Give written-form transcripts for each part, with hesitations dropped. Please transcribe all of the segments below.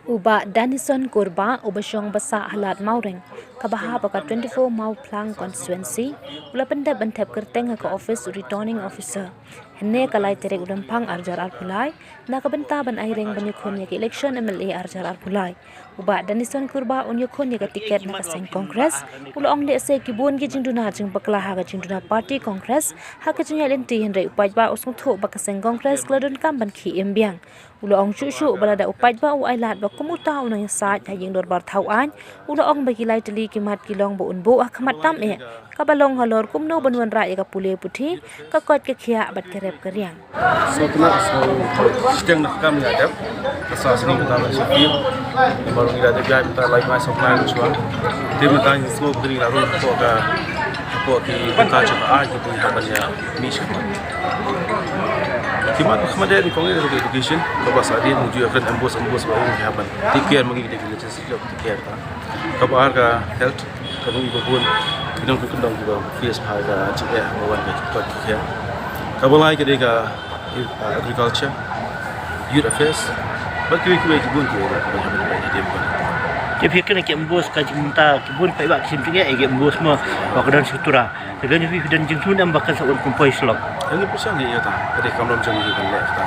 Uba Danyson Kurbah ubasyong basa halat maureng kabaha baka 24 mau plang constituency ula pendap bentap kerteng ke office returning officer henne kalai terek udampang arjar arpulai na kabenta ban aireng banyukun ke election MLA arjar arpulai uba Danyson Kurbah unyukun ke tiket na kaseng kongres ula ong le se kibun ki jingduna jing bakla ha ka jingduna party kongres ha ka jingya lenti henre upajba usung tho bakaseng kongres kladun kam ban khi embiang ula ong chu balada upajba u ailat ba kumuta unang sat haying dor bar thauan ula ong bagi lai teli kimat kilong bo unbo akhamat tam e kabalong halor kumno banwan ra ka pule puthi ka kot ke khia bat kerep keriang sedang nak kami hadap kesal sini kita nak syafir baru kita ada biaya kita lagi masuk plan cuan dia minta semua beri lalu untuk kita coba aja di hadapannya misi kimat kemudian di Kongres Education bahasa dia menuju akan embus baru dihaban tiket mungkin kita legislasi tiket kabar ke health kami pun kita juga face pada cikgu bawan kita tiket kabar lain kita ke agriculture youth affairs bagi kita pun kita dia pun dia fikir nak embus kaji minta kebun pai bak sim tinggi ege embus semua bakadan sutura dengan ni dan jingtun am bakal saun kumpoi slok ini persen dia ta ada kamram jang ni kan left ta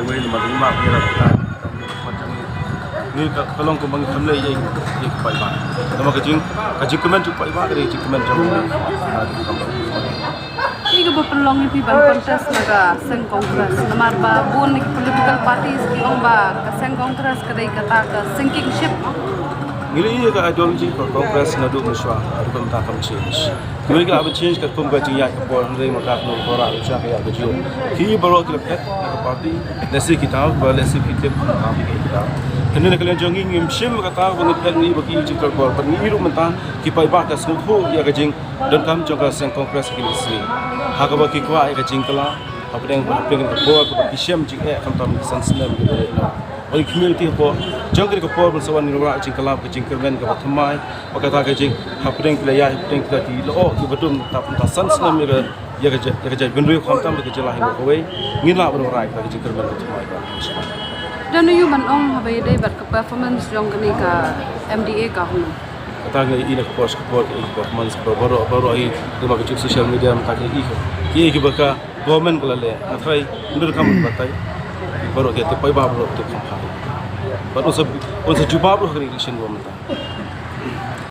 ini lima dia ta macam ni kalau kau bang kamle ye pai bak nama Jingkyrmen tu pai bak dari Jingkyrmen jang Iga berpeluang ni ban kontes naga seng kongres namar ba bun political parties ki ong ba ka seng kongres kadai kata ka sinking ship ngili ye ka ideology ko kongres na du muswa ko ta kam change ngili ka ab change ka kum ka jiya ka por ndai ma ka no kora usha ka ya jo ki baro ki pet ka party lesi kitab ba lesi kitab ka kitab henne kalian jongi ngim shim ka ta ko ni pet ni ba ki jikar por pa ni ru menta ki pai ba ka smu ho ya ka jing dan kam joka seng kongres ki lesi ha ka ba ki kwa ka jing kala apeng ka por ka shim jing e kam tam san snem oleh community ko jangkir ko por sawan ni ra Jingkyrmen ke Jingkyrmen ke thamai pakata ke jing hapring playa hapring ka ti lo ki betum ta san snam ya ga gundu kham tam ke jelah ko we ngila bro rai ka Jingkyrmen ke thamai ka dan yu ban ong habai dai bat ka performance jong kani ka MDA ka hu kata ngai ina ko support performance baro ai duma ke social media ma ka ki baka government ko le athai ndur kam batai baru kita pai baru tu kan, baru se jubah baru hari election gua minta.